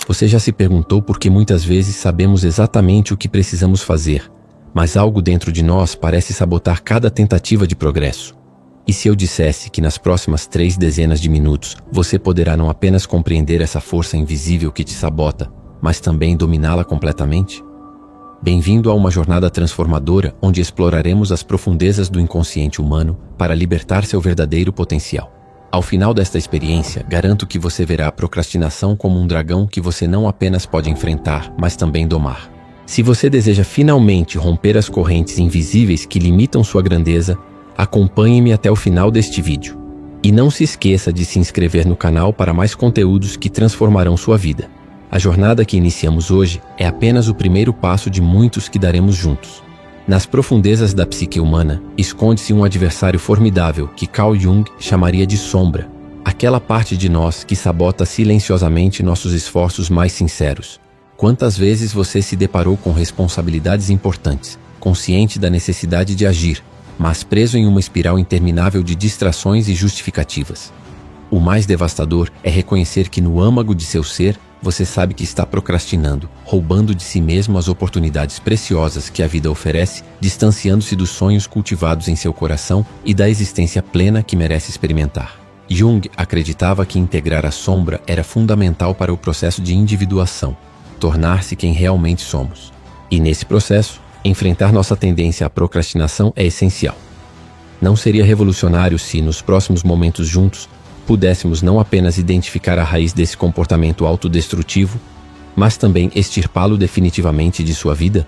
Você já se perguntou por que muitas vezes sabemos exatamente o que precisamos fazer, mas algo dentro de nós parece sabotar cada tentativa de progresso? E se eu dissesse que nas próximas 3 dezenas de minutos você poderá não apenas compreender essa força invisível que te sabota, mas também dominá-la completamente? Bem-vindo a uma jornada transformadora onde exploraremos as profundezas do inconsciente humano para libertar seu verdadeiro potencial. Ao final desta experiência, garanto que você verá a procrastinação como um dragão que você não apenas pode enfrentar, mas também domar. Se você deseja finalmente romper as correntes invisíveis que limitam sua grandeza, acompanhe-me até o final deste vídeo. E não se esqueça de se inscrever no canal para mais conteúdos que transformarão sua vida. A jornada que iniciamos hoje é apenas o primeiro passo de muitos que daremos juntos. Nas profundezas da psique humana, esconde-se um adversário formidável que Carl Jung chamaria de sombra, aquela parte de nós que sabota silenciosamente nossos esforços mais sinceros. Quantas vezes você se deparou com responsabilidades importantes, consciente da necessidade de agir, mas preso em uma espiral interminável de distrações e justificativas? O mais devastador é reconhecer que no âmago de seu ser, você sabe que está procrastinando, roubando de si mesmo as oportunidades preciosas que a vida oferece, distanciando-se dos sonhos cultivados em seu coração e da existência plena que merece experimentar. Jung acreditava que integrar a sombra era fundamental para o processo de individuação, tornar-se quem realmente somos. E nesse processo, enfrentar nossa tendência à procrastinação é essencial. Não seria revolucionário se, nos próximos momentos juntos, pudéssemos não apenas identificar a raiz desse comportamento autodestrutivo, mas também extirpá-lo definitivamente de sua vida?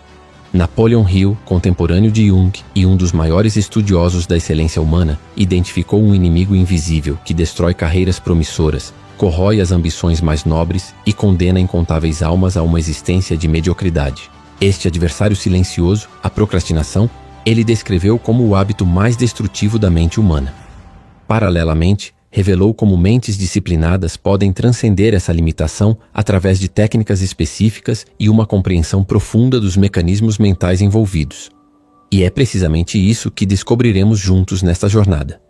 Napoleon Hill, contemporâneo de Jung e um dos maiores estudiosos da excelência humana, identificou um inimigo invisível que destrói carreiras promissoras, corrói as ambições mais nobres e condena incontáveis almas a uma existência de mediocridade. Este adversário silencioso, a procrastinação, ele descreveu como o hábito mais destrutivo da mente humana. Paralelamente, revelou como mentes disciplinadas podem transcender essa limitação através de técnicas específicas e uma compreensão profunda dos mecanismos mentais envolvidos. E é precisamente isso que descobriremos juntos nesta jornada.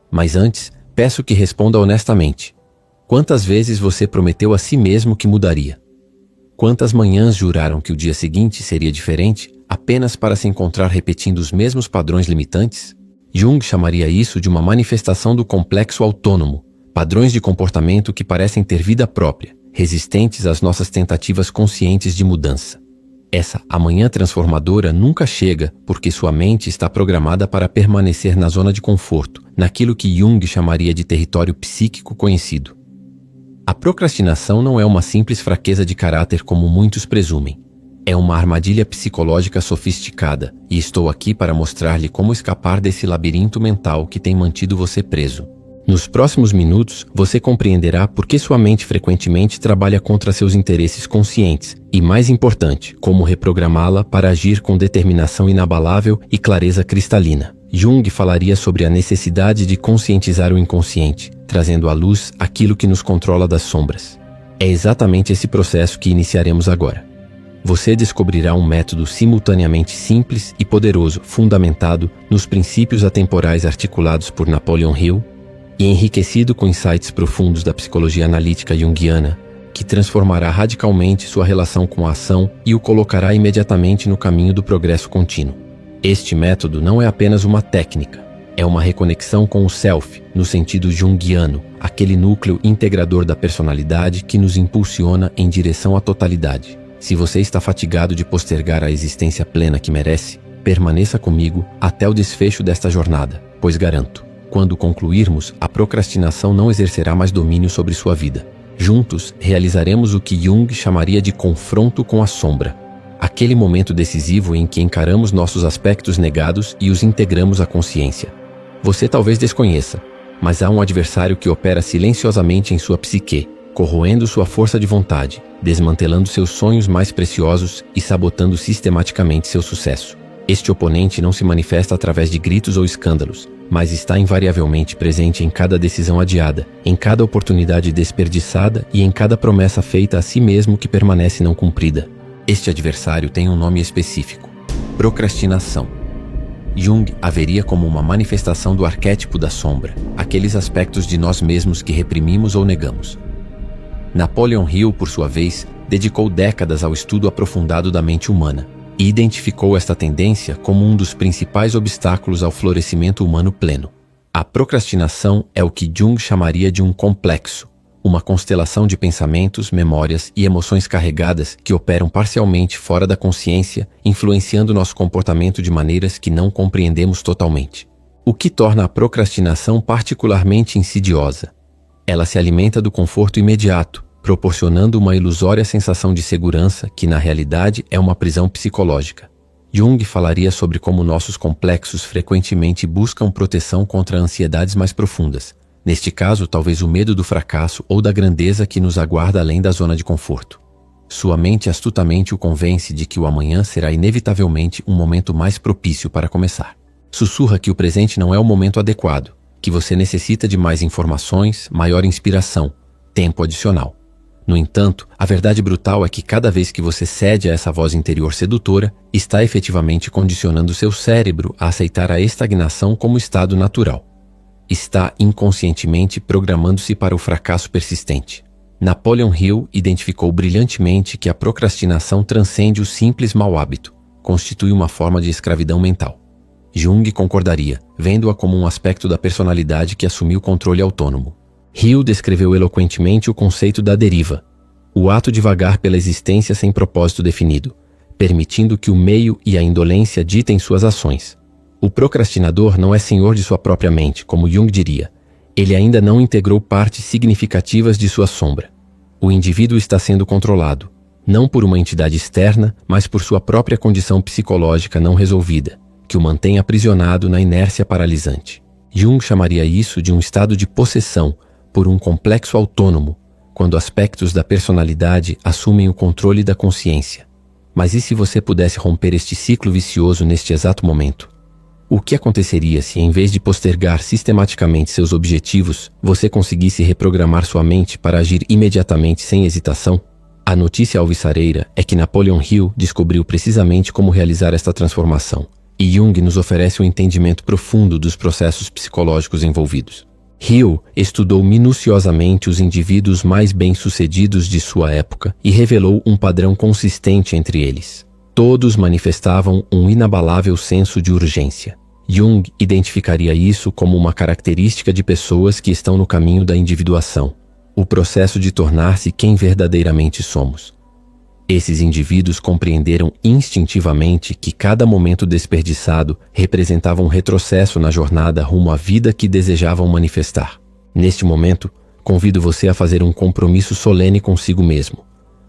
Mas antes, peço que responda honestamente. Quantas vezes você prometeu a si mesmo que mudaria? Quantas manhãs juraram que o dia seguinte seria diferente apenas para se encontrar repetindo os mesmos padrões limitantes? Jung chamaria isso de uma manifestação do complexo autônomo, padrões de comportamento que parecem ter vida própria, resistentes às nossas tentativas conscientes de mudança. Essa amanhã transformadora nunca chega porque sua mente está programada para permanecer na zona de conforto, naquilo que Jung chamaria de território psíquico conhecido. A procrastinação não é uma simples fraqueza de caráter como muitos presumem. É uma armadilha psicológica sofisticada, e estou aqui para mostrar-lhe como escapar desse labirinto mental que tem mantido você preso. Nos próximos minutos, você compreenderá por que sua mente frequentemente trabalha contra seus interesses conscientes, e mais importante, como reprogramá-la para agir com determinação inabalável e clareza cristalina. Jung falaria sobre a necessidade de conscientizar o inconsciente, trazendo à luz aquilo que nos controla das sombras. É exatamente esse processo que iniciaremos agora. Você descobrirá um método simultaneamente simples e poderoso, fundamentado nos princípios atemporais articulados por Napoleon Hill e enriquecido com insights profundos da psicologia analítica junguiana, que transformará radicalmente sua relação com a ação e o colocará imediatamente no caminho do progresso contínuo. Este método não é apenas uma técnica, é uma reconexão com o self, no sentido junguiano, aquele núcleo integrador da personalidade que nos impulsiona em direção à totalidade. Se você está fatigado de postergar a existência plena que merece, permaneça comigo até o desfecho desta jornada, pois garanto, quando concluirmos, a procrastinação não exercerá mais domínio sobre sua vida. Juntos, realizaremos o que Jung chamaria de confronto com a sombra, aquele momento decisivo em que encaramos nossos aspectos negados e os integramos à consciência. Você talvez desconheça, mas há um adversário que opera silenciosamente em sua psique, corroendo sua força de vontade, desmantelando seus sonhos mais preciosos e sabotando sistematicamente seu sucesso. Este oponente não se manifesta através de gritos ou escândalos, mas está invariavelmente presente em cada decisão adiada, em cada oportunidade desperdiçada e em cada promessa feita a si mesmo que permanece não cumprida. Este adversário tem um nome específico: procrastinação. Jung a veria como uma manifestação do arquétipo da sombra, aqueles aspectos de nós mesmos que reprimimos ou negamos. Napoleon Hill, por sua vez, dedicou décadas ao estudo aprofundado da mente humana e identificou esta tendência como um dos principais obstáculos ao florescimento humano pleno. A procrastinação é o que Jung chamaria de um complexo, uma constelação de pensamentos, memórias e emoções carregadas que operam parcialmente fora da consciência, influenciando nosso comportamento de maneiras que não compreendemos totalmente. O que torna a procrastinação particularmente insidiosa. Ela se alimenta do conforto imediato, proporcionando uma ilusória sensação de segurança que, na realidade, é uma prisão psicológica. Jung falaria sobre como nossos complexos frequentemente buscam proteção contra ansiedades mais profundas. Neste caso, talvez o medo do fracasso ou da grandeza que nos aguarda além da zona de conforto. Sua mente astutamente o convence de que o amanhã será inevitavelmente um momento mais propício para começar. Sussurra que o presente não é o momento adequado, que você necessita de mais informações, maior inspiração, tempo adicional. No entanto, a verdade brutal é que cada vez que você cede a essa voz interior sedutora, está efetivamente condicionando seu cérebro a aceitar a estagnação como estado natural. Está inconscientemente programando-se para o fracasso persistente. Napoleon Hill identificou brilhantemente que a procrastinação transcende o simples mau hábito, constitui uma forma de escravidão mental. Jung concordaria, vendo-a como um aspecto da personalidade que assumiu controle autônomo. Hill descreveu eloquentemente o conceito da deriva, o ato de vagar pela existência sem propósito definido, permitindo que o meio e a indolência ditem suas ações. O procrastinador não é senhor de sua própria mente, como Jung diria. Ele ainda não integrou partes significativas de sua sombra. O indivíduo está sendo controlado, não por uma entidade externa, mas por sua própria condição psicológica não resolvida, que o mantém aprisionado na inércia paralisante. Jung chamaria isso de um estado de possessão por um complexo autônomo, quando aspectos da personalidade assumem o controle da consciência. Mas e se você pudesse romper este ciclo vicioso neste exato momento? O que aconteceria se, em vez de postergar sistematicamente seus objetivos, você conseguisse reprogramar sua mente para agir imediatamente sem hesitação? A notícia alvissareira é que Napoleon Hill descobriu precisamente como realizar esta transformação, e Jung nos oferece um entendimento profundo dos processos psicológicos envolvidos. Hill estudou minuciosamente os indivíduos mais bem-sucedidos de sua época e revelou um padrão consistente entre eles. Todos manifestavam um inabalável senso de urgência. Jung identificaria isso como uma característica de pessoas que estão no caminho da individuação, o processo de tornar-se quem verdadeiramente somos. Esses indivíduos compreenderam instintivamente que cada momento desperdiçado representava um retrocesso na jornada rumo à vida que desejavam manifestar. Neste momento, convido você a fazer um compromisso solene consigo mesmo,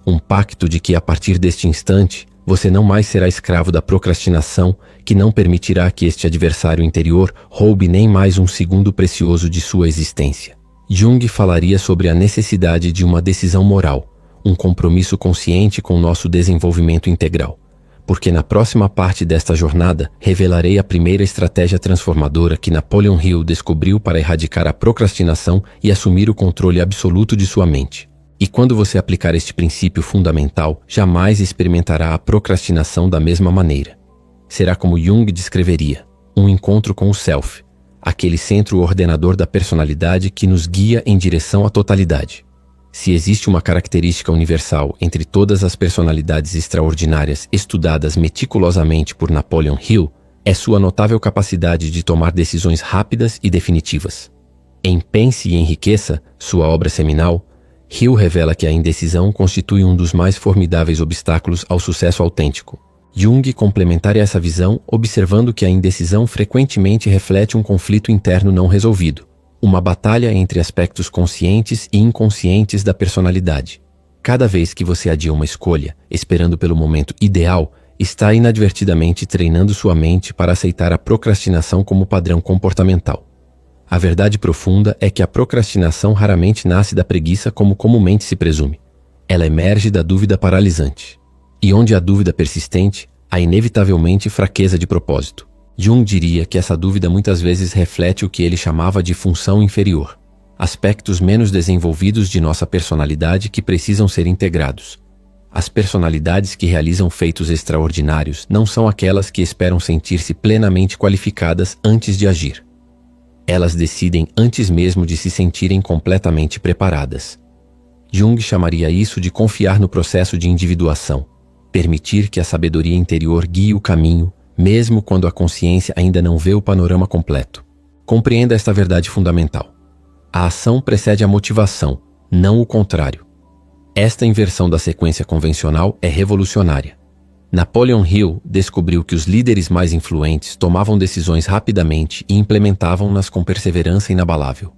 um pacto de que a partir deste instante, você não mais será escravo da procrastinação, que não permitirá que este adversário interior roube nem mais um segundo precioso de sua existência. Jung falaria sobre a necessidade de uma decisão moral, um compromisso consciente com nosso desenvolvimento integral, porque na próxima parte desta jornada revelarei a primeira estratégia transformadora que Napoleon Hill descobriu para erradicar a procrastinação e assumir o controle absoluto de sua mente. E quando você aplicar este princípio fundamental, jamais experimentará a procrastinação da mesma maneira. Será como Jung descreveria, um encontro com o Self, aquele centro ordenador da personalidade que nos guia em direção à totalidade. Se existe uma característica universal entre todas as personalidades extraordinárias estudadas meticulosamente por Napoleon Hill, é sua notável capacidade de tomar decisões rápidas e definitivas. Em Pense e Enriqueça, sua obra seminal, Hill revela que a indecisão constitui um dos mais formidáveis obstáculos ao sucesso autêntico. Jung complementaria essa visão observando que a indecisão frequentemente reflete um conflito interno não resolvido, uma batalha entre aspectos conscientes e inconscientes da personalidade. Cada vez que você adia uma escolha, esperando pelo momento ideal, está inadvertidamente treinando sua mente para aceitar a procrastinação como padrão comportamental. A verdade profunda é que a procrastinação raramente nasce da preguiça como comumente se presume. Ela emerge da dúvida paralisante. E onde há dúvida persistente, há inevitavelmente fraqueza de propósito. Jung diria que essa dúvida muitas vezes reflete o que ele chamava de função inferior, aspectos menos desenvolvidos de nossa personalidade que precisam ser integrados. As personalidades que realizam feitos extraordinários não são aquelas que esperam sentir-se plenamente qualificadas antes de agir. Elas decidem antes mesmo de se sentirem completamente preparadas. Jung chamaria isso de confiar no processo de individuação, permitir que a sabedoria interior guie o caminho, mesmo quando a consciência ainda não vê o panorama completo. Compreenda esta verdade fundamental. A ação precede a motivação, não o contrário. Esta inversão da sequência convencional é revolucionária. Napoleon Hill descobriu que os líderes mais influentes tomavam decisões rapidamente e implementavam-nas com perseverança inabalável.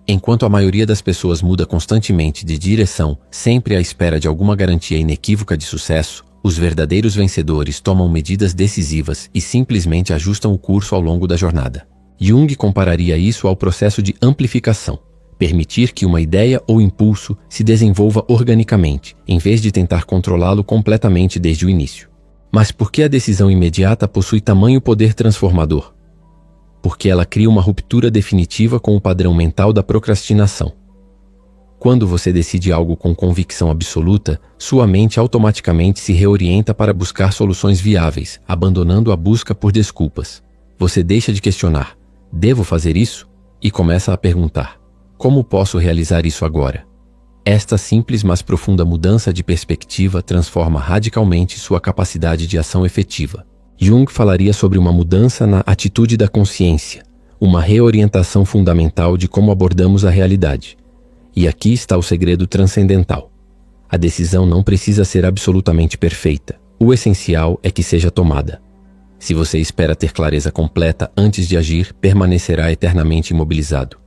Enquanto a maioria das pessoas muda constantemente de direção, sempre à espera de alguma garantia inequívoca de sucesso, os verdadeiros vencedores tomam medidas decisivas e simplesmente ajustam o curso ao longo da jornada. Jung compararia isso ao processo de amplificação, permitir que uma ideia ou impulso se desenvolva organicamente, em vez de tentar controlá-lo completamente desde o início. Mas por que a decisão imediata possui tamanho poder transformador? Porque ela cria uma ruptura definitiva com o padrão mental da procrastinação. Quando você decide algo com convicção absoluta, sua mente automaticamente se reorienta para buscar soluções viáveis, abandonando a busca por desculpas. Você deixa de questionar: devo fazer isso? E começa a perguntar: como posso realizar isso agora? Esta simples mas profunda mudança de perspectiva transforma radicalmente sua capacidade de ação efetiva. Jung falaria sobre uma mudança na atitude da consciência, uma reorientação fundamental de como abordamos a realidade. E aqui está o segredo transcendental. A decisão não precisa ser absolutamente perfeita. O essencial é que seja tomada. Se você espera ter clareza completa antes de agir, permanecerá eternamente imobilizado.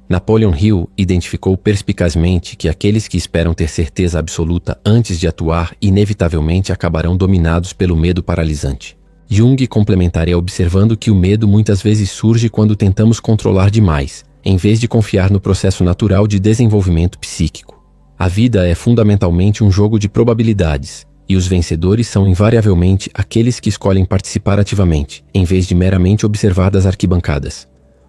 Napoleon Hill identificou perspicazmente que aqueles que esperam ter certeza absoluta antes de atuar inevitavelmente acabarão dominados pelo medo paralisante. Jung complementaria observando que o medo muitas vezes surge quando tentamos controlar demais, em vez de confiar no processo natural de desenvolvimento psíquico. A vida é fundamentalmente um jogo de probabilidades, e os vencedores são invariavelmente aqueles que escolhem participar ativamente, em vez de meramente observar das arquibancadas.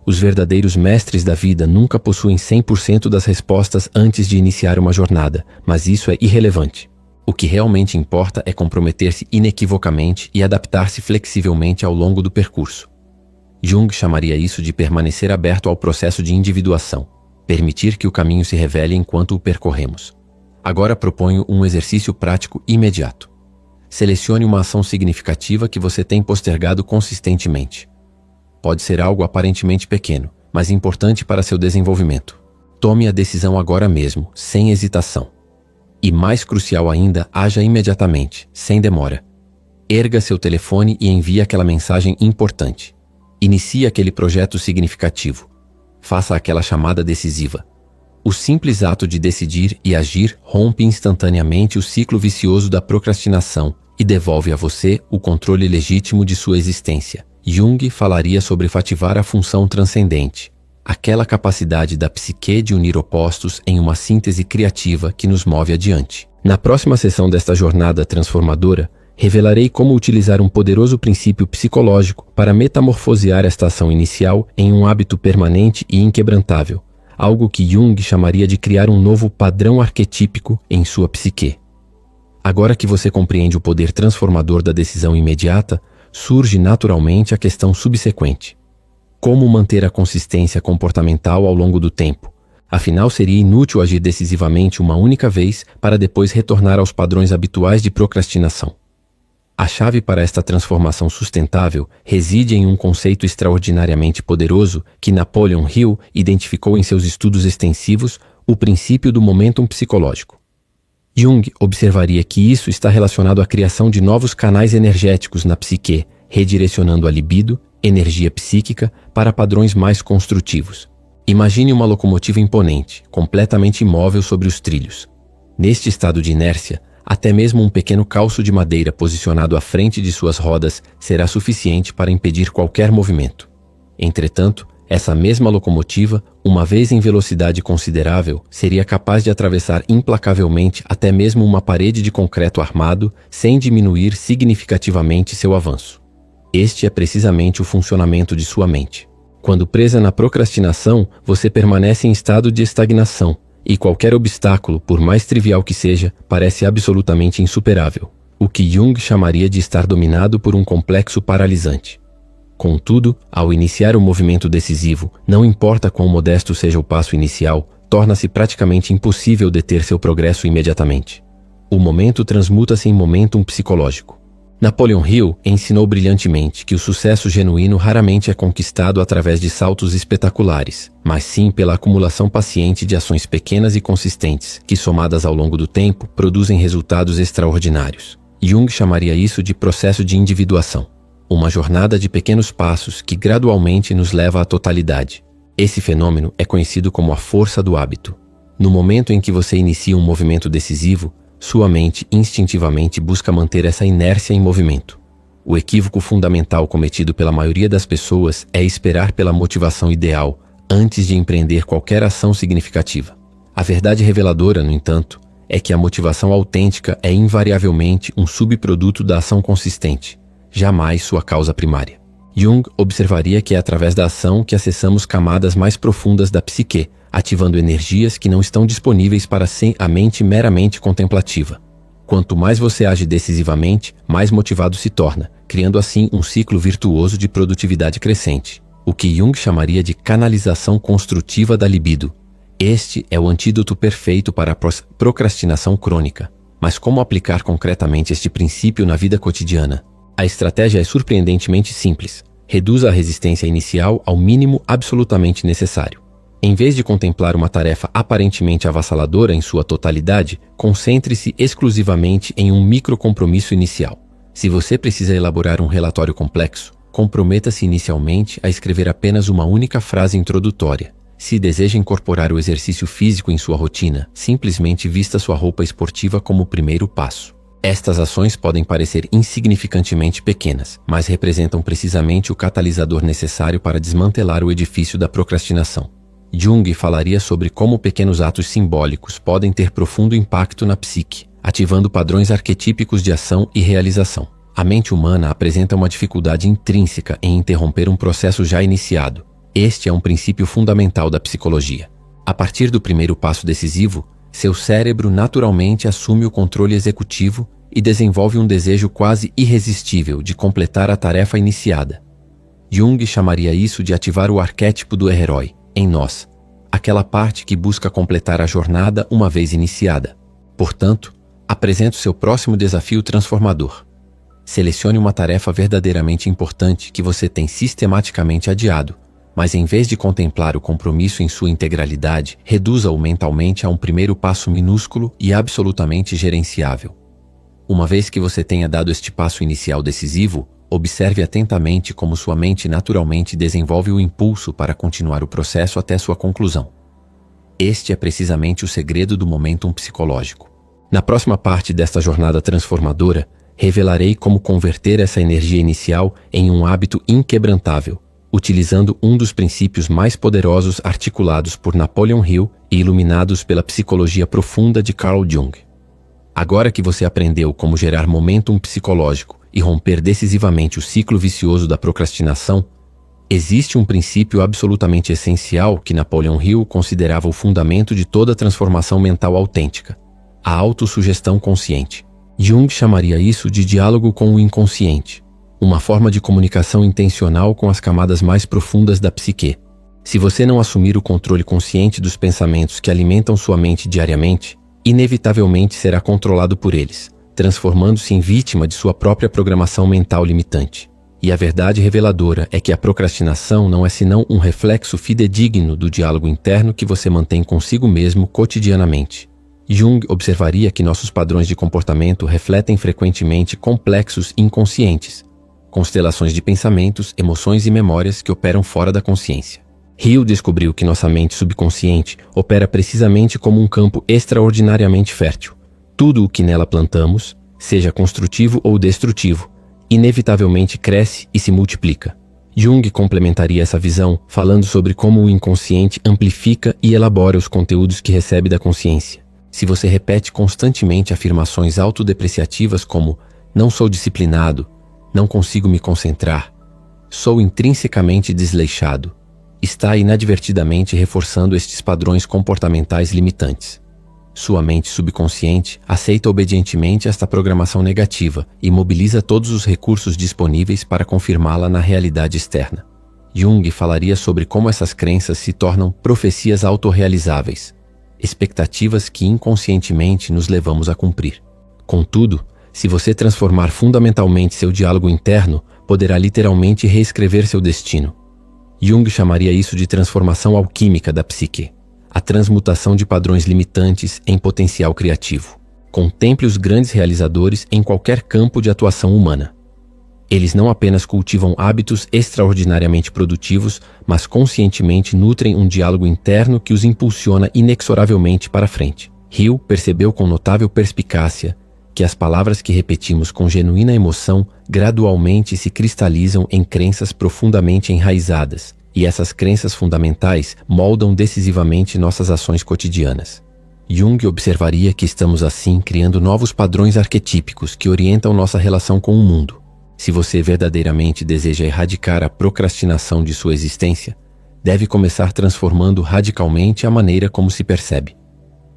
Os verdadeiros mestres da vida nunca possuem 100% das respostas antes de iniciar uma jornada, mas isso é irrelevante. O que realmente importa é comprometer-se inequivocamente e adaptar-se flexivelmente ao longo do percurso. Jung chamaria isso de permanecer aberto ao processo de individuação, permitir que o caminho se revele enquanto o percorremos. Agora proponho um exercício prático imediato. Selecione uma ação significativa que você tem postergado consistentemente. Pode ser algo aparentemente pequeno, mas importante para seu desenvolvimento. Tome a decisão agora mesmo, sem hesitação. E mais crucial ainda, haja imediatamente, sem demora. Erga seu telefone e envie aquela mensagem importante. Inicie aquele projeto significativo. Faça aquela chamada decisiva. O simples ato de decidir e agir rompe instantaneamente o ciclo vicioso da procrastinação e devolve a você o controle legítimo de sua existência. Jung falaria sobre ativar a função transcendente, aquela capacidade da psique de unir opostos em uma síntese criativa que nos move adiante. Na próxima sessão desta jornada transformadora, revelarei como utilizar um poderoso princípio psicológico para metamorfosear esta ação inicial em um hábito permanente e inquebrantável, algo que Jung chamaria de criar um novo padrão arquetípico em sua psique. Agora que você compreende o poder transformador da decisão imediata, surge naturalmente a questão subsequente. Como manter a consistência comportamental ao longo do tempo? Afinal, seria inútil agir decisivamente uma única vez para depois retornar aos padrões habituais de procrastinação. A chave para esta transformação sustentável reside em um conceito extraordinariamente poderoso que Napoleon Hill identificou em seus estudos extensivos, o princípio do momentum psicológico. Jung observaria que isso está relacionado à criação de novos canais energéticos na psique, redirecionando a libido, energia psíquica, para padrões mais construtivos. Imagine uma locomotiva imponente, completamente imóvel sobre os trilhos. Neste estado de inércia, até mesmo um pequeno calço de madeira posicionado à frente de suas rodas será suficiente para impedir qualquer movimento. Entretanto, essa mesma locomotiva, uma vez em velocidade considerável, seria capaz de atravessar implacavelmente até mesmo uma parede de concreto armado sem diminuir significativamente seu avanço. Este é precisamente o funcionamento de sua mente. Quando presa na procrastinação, você permanece em estado de estagnação, e qualquer obstáculo, por mais trivial que seja, parece absolutamente insuperável, o que Jung chamaria de estar dominado por um complexo paralisante. Contudo, ao iniciar o movimento decisivo, não importa quão modesto seja o passo inicial, torna-se praticamente impossível deter seu progresso imediatamente. O momento transmuta-se em momentum psicológico. Napoleon Hill ensinou brilhantemente que o sucesso genuíno raramente é conquistado através de saltos espetaculares, mas sim pela acumulação paciente de ações pequenas e consistentes, que somadas ao longo do tempo, produzem resultados extraordinários. Jung chamaria isso de processo de individuação, uma jornada de pequenos passos que gradualmente nos leva à totalidade. Esse fenômeno é conhecido como a força do hábito. No momento em que você inicia um movimento decisivo, sua mente instintivamente busca manter essa inércia em movimento. O equívoco fundamental cometido pela maioria das pessoas é esperar pela motivação ideal antes de empreender qualquer ação significativa. A verdade reveladora, no entanto, é que a motivação autêntica é invariavelmente um subproduto da ação consistente, jamais sua causa primária. Jung observaria que é através da ação que acessamos camadas mais profundas da psique, ativando energias que não estão disponíveis para a mente meramente contemplativa. Quanto mais você age decisivamente, mais motivado se torna, criando assim um ciclo virtuoso de produtividade crescente, o que Jung chamaria de canalização construtiva da libido. Este é o antídoto perfeito para a procrastinação crônica. Mas como aplicar concretamente este princípio na vida cotidiana? A estratégia é surpreendentemente simples. Reduza a resistência inicial ao mínimo absolutamente necessário. Em vez de contemplar uma tarefa aparentemente avassaladora em sua totalidade, concentre-se exclusivamente em um microcompromisso inicial. Se você precisa elaborar um relatório complexo, comprometa-se inicialmente a escrever apenas uma única frase introdutória. Se deseja incorporar o exercício físico em sua rotina, simplesmente vista sua roupa esportiva como o primeiro passo. Estas ações podem parecer insignificantemente pequenas, mas representam precisamente o catalisador necessário para desmantelar o edifício da procrastinação. Jung falaria sobre como pequenos atos simbólicos podem ter profundo impacto na psique, ativando padrões arquetípicos de ação e realização. A mente humana apresenta uma dificuldade intrínseca em interromper um processo já iniciado. Este é um princípio fundamental da psicologia. A partir do primeiro passo decisivo, seu cérebro naturalmente assume o controle executivo e desenvolve um desejo quase irresistível de completar a tarefa iniciada. Jung chamaria isso de ativar o arquétipo do herói em nós, aquela parte que busca completar a jornada uma vez iniciada. Portanto, apresente o seu próximo desafio transformador. Selecione uma tarefa verdadeiramente importante que você tem sistematicamente adiado, mas em vez de contemplar o compromisso em sua integralidade, reduza-o mentalmente a um primeiro passo minúsculo e absolutamente gerenciável. Uma vez que você tenha dado este passo inicial decisivo, observe atentamente como sua mente naturalmente desenvolve o impulso para continuar o processo até sua conclusão. Este é precisamente o segredo do momentum psicológico. Na próxima parte desta jornada transformadora, revelarei como converter essa energia inicial em um hábito inquebrantável, utilizando um dos princípios mais poderosos articulados por Napoleon Hill e iluminados pela psicologia profunda de Carl Jung. Agora que você aprendeu como gerar momentum psicológico e romper decisivamente o ciclo vicioso da procrastinação, existe um princípio absolutamente essencial que Napoleon Hill considerava o fundamento de toda transformação mental autêntica: a autossugestão consciente. Jung chamaria isso de diálogo com o inconsciente, uma forma de comunicação intencional com as camadas mais profundas da psique. Se você não assumir o controle consciente dos pensamentos que alimentam sua mente diariamente, inevitavelmente será controlado por eles, transformando-se em vítima de sua própria programação mental limitante. E a verdade reveladora é que a procrastinação não é senão um reflexo fidedigno do diálogo interno que você mantém consigo mesmo cotidianamente. Jung observaria que nossos padrões de comportamento refletem frequentemente complexos inconscientes, constelações de pensamentos, emoções e memórias que operam fora da consciência. Hill descobriu que nossa mente subconsciente opera precisamente como um campo extraordinariamente fértil. Tudo o que nela plantamos, seja construtivo ou destrutivo, inevitavelmente cresce e se multiplica. Jung complementaria essa visão falando sobre como o inconsciente amplifica e elabora os conteúdos que recebe da consciência. Se você repete constantemente afirmações autodepreciativas como "não sou disciplinado", "não consigo me concentrar", "sou intrinsecamente desleixado", está inadvertidamente reforçando estes padrões comportamentais limitantes. Sua mente subconsciente aceita obedientemente esta programação negativa e mobiliza todos os recursos disponíveis para confirmá-la na realidade externa. Jung falaria sobre como essas crenças se tornam profecias autorrealizáveis, expectativas que inconscientemente nos levamos a cumprir. Contudo, se você transformar fundamentalmente seu diálogo interno, poderá literalmente reescrever seu destino. Jung chamaria isso de transformação alquímica da psique, a transmutação de padrões limitantes em potencial criativo. Contemple os grandes realizadores em qualquer campo de atuação humana. Eles não apenas cultivam hábitos extraordinariamente produtivos, mas conscientemente nutrem um diálogo interno que os impulsiona inexoravelmente para frente. Hill percebeu com notável perspicácia que as palavras que repetimos com genuína emoção gradualmente se cristalizam em crenças profundamente enraizadas, e essas crenças fundamentais moldam decisivamente nossas ações cotidianas. Jung observaria que estamos assim criando novos padrões arquetípicos que orientam nossa relação com o mundo. Se você verdadeiramente deseja erradicar a procrastinação de sua existência, deve começar transformando radicalmente a maneira como se percebe.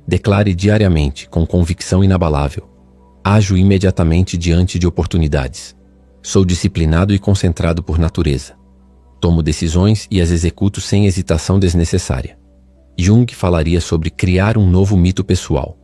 Declare diariamente, com convicção inabalável: ajo imediatamente diante de oportunidades. Sou disciplinado e concentrado por natureza. Tomo decisões e as executo sem hesitação desnecessária. Jung falaria sobre criar um novo mito pessoal,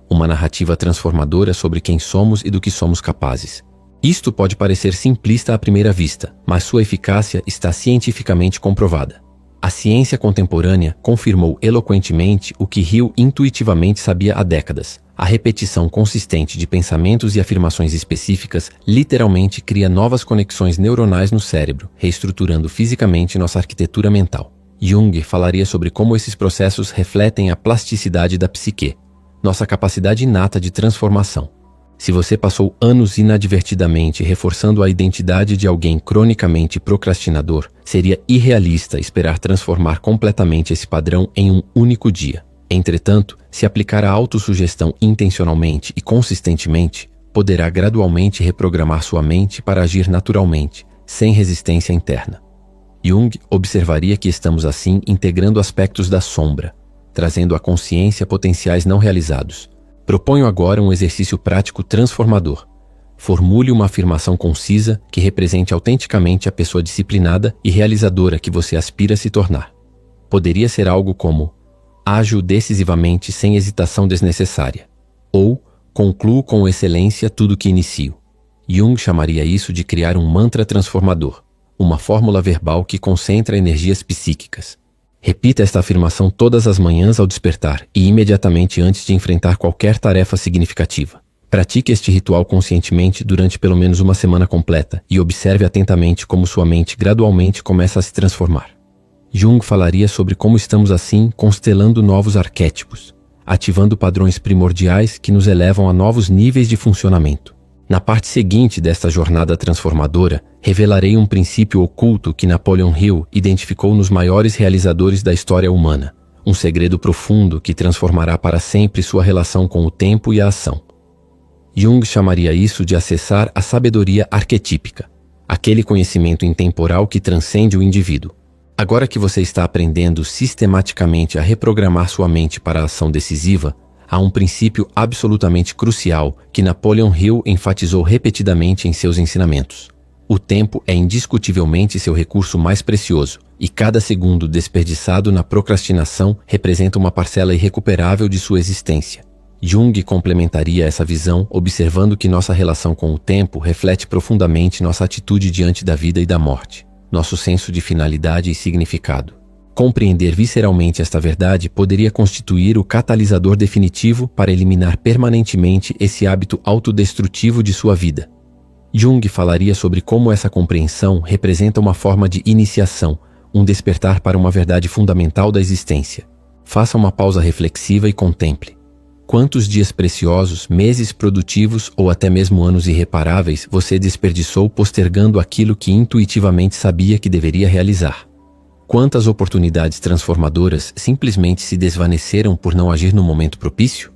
uma narrativa transformadora sobre quem somos e do que somos capazes. Isto pode parecer simplista à primeira vista, mas sua eficácia está cientificamente comprovada. A ciência contemporânea confirmou eloquentemente o que Hill intuitivamente sabia há décadas. A repetição consistente de pensamentos e afirmações específicas literalmente cria novas conexões neuronais no cérebro, reestruturando fisicamente nossa arquitetura mental. Jung falaria sobre como esses processos refletem a plasticidade da psique, nossa capacidade inata de transformação. Se você passou anos inadvertidamente reforçando a identidade de alguém cronicamente procrastinador, seria irrealista esperar transformar completamente esse padrão em um único dia. Entretanto, se aplicar a autossugestão intencionalmente e consistentemente, poderá gradualmente reprogramar sua mente para agir naturalmente, sem resistência interna. Jung observaria que estamos assim integrando aspectos da sombra, trazendo à consciência potenciais não realizados. Proponho agora um exercício prático transformador. Formule uma afirmação concisa que represente autenticamente a pessoa disciplinada e realizadora que você aspira a se tornar. Poderia ser algo como: ajo decisivamente sem hesitação desnecessária, ou concluo com excelência tudo que inicio. Jung chamaria isso de criar um mantra transformador, uma fórmula verbal que concentra energias psíquicas. Repita esta afirmação todas as manhãs ao despertar e imediatamente antes de enfrentar qualquer tarefa significativa. Pratique este ritual conscientemente durante pelo menos uma semana completa e observe atentamente como sua mente gradualmente começa a se transformar. Jung falaria sobre como estamos assim constelando novos arquétipos, ativando padrões primordiais que nos elevam a novos níveis de funcionamento. Na parte seguinte desta jornada transformadora, revelarei um princípio oculto que Napoleon Hill identificou nos maiores realizadores da história humana, um segredo profundo que transformará para sempre sua relação com o tempo e a ação. Jung chamaria isso de acessar a sabedoria arquetípica, aquele conhecimento intemporal que transcende o indivíduo. Agora que você está aprendendo sistematicamente a reprogramar sua mente para a ação decisiva, há um princípio absolutamente crucial que Napoleon Hill enfatizou repetidamente em seus ensinamentos. O tempo é indiscutivelmente seu recurso mais precioso, e cada segundo desperdiçado na procrastinação representa uma parcela irrecuperável de sua existência. Jung complementaria essa visão observando que nossa relação com o tempo reflete profundamente nossa atitude diante da vida e da morte, nosso senso de finalidade e significado. Compreender visceralmente esta verdade poderia constituir o catalisador definitivo para eliminar permanentemente esse hábito autodestrutivo de sua vida. Jung falaria sobre como essa compreensão representa uma forma de iniciação, um despertar para uma verdade fundamental da existência. Faça uma pausa reflexiva e contemple. Quantos dias preciosos, meses produtivos ou até mesmo anos irreparáveis você desperdiçou postergando aquilo que intuitivamente sabia que deveria realizar? Quantas oportunidades transformadoras simplesmente se desvaneceram por não agir no momento propício?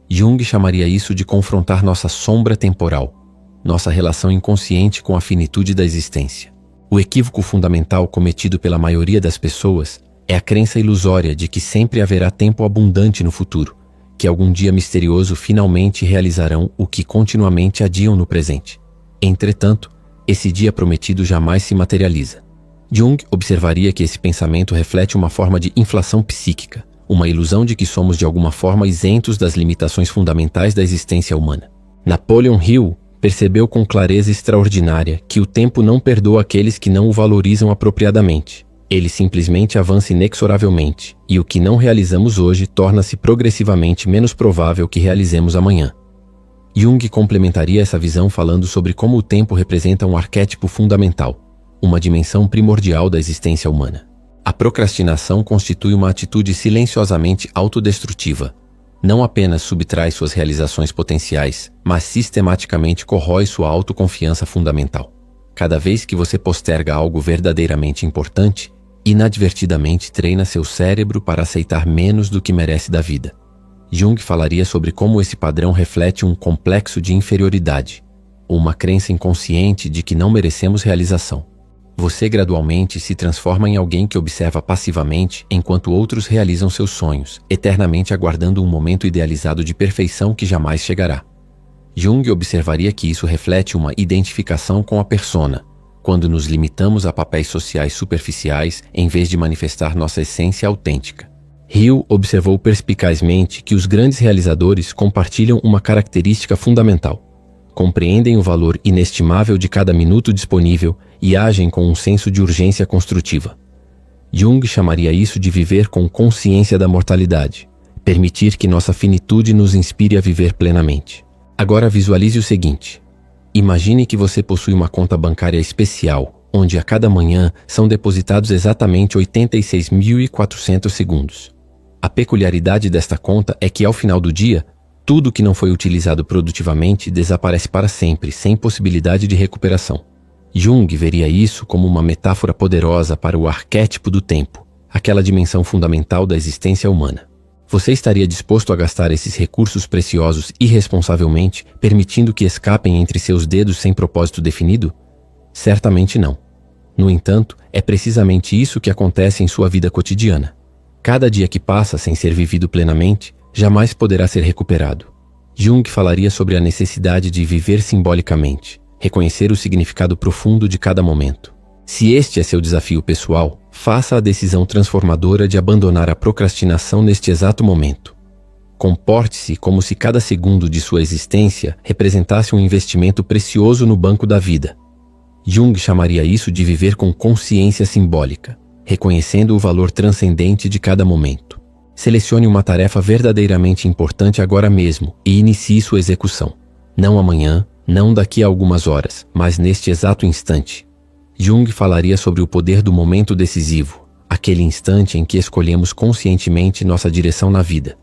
Jung chamaria isso de confrontar nossa sombra temporal, nossa relação inconsciente com a finitude da existência. O equívoco fundamental cometido pela maioria das pessoas é a crença ilusória de que sempre haverá tempo abundante no futuro, que algum dia misterioso finalmente realizarão o que continuamente adiam no presente. Entretanto, esse dia prometido jamais se materializa. Jung observaria que esse pensamento reflete uma forma de inflação psíquica, uma ilusão de que somos de alguma forma isentos das limitações fundamentais da existência humana. Napoleon Hill percebeu com clareza extraordinária que o tempo não perdoa aqueles que não o valorizam apropriadamente. Ele simplesmente avança inexoravelmente, e o que não realizamos hoje torna-se progressivamente menos provável que realizemos amanhã. Jung complementaria essa visão falando sobre como o tempo representa um arquétipo fundamental, uma dimensão primordial da existência humana. A procrastinação constitui uma atitude silenciosamente autodestrutiva. Não apenas subtrai suas realizações potenciais, mas sistematicamente corrói sua autoconfiança fundamental. Cada vez que você posterga algo verdadeiramente importante, inadvertidamente treina seu cérebro para aceitar menos do que merece da vida. Jung falaria sobre como esse padrão reflete um complexo de inferioridade, uma crença inconsciente de que não merecemos realização. Você gradualmente se transforma em alguém que observa passivamente enquanto outros realizam seus sonhos, eternamente aguardando um momento idealizado de perfeição que jamais chegará. Jung observaria que isso reflete uma identificação com a persona, quando nos limitamos a papéis sociais superficiais em vez de manifestar nossa essência autêntica. Hill observou perspicazmente que os grandes realizadores compartilham uma característica fundamental: compreendem o valor inestimável de cada minuto disponível e agem com um senso de urgência construtiva. Jung chamaria isso de viver com consciência da mortalidade, permitir que nossa finitude nos inspire a viver plenamente. Agora visualize o seguinte: imagine que você possui uma conta bancária especial, onde a cada manhã são depositados exatamente 86.400 segundos. A peculiaridade desta conta é que, ao final do dia, tudo que não foi utilizado produtivamente desaparece para sempre, sem possibilidade de recuperação. Jung veria isso como uma metáfora poderosa para o arquétipo do tempo, aquela dimensão fundamental da existência humana. Você estaria disposto a gastar esses recursos preciosos irresponsavelmente, permitindo que escapem entre seus dedos sem propósito definido? Certamente não. No entanto, é precisamente isso que acontece em sua vida cotidiana. Cada dia que passa sem ser vivido plenamente, jamais poderá ser recuperado. Jung falaria sobre a necessidade de viver simbolicamente, reconhecer o significado profundo de cada momento. Se este é seu desafio pessoal, faça a decisão transformadora de abandonar a procrastinação neste exato momento. Comporte-se como se cada segundo de sua existência representasse um investimento precioso no banco da vida. Jung chamaria isso de viver com consciência simbólica, reconhecendo o valor transcendente de cada momento. Selecione uma tarefa verdadeiramente importante agora mesmo e inicie sua execução. Não amanhã, não daqui a algumas horas, mas neste exato instante. Jung falaria sobre o poder do momento decisivo, aquele instante em que escolhemos conscientemente nossa direção na vida.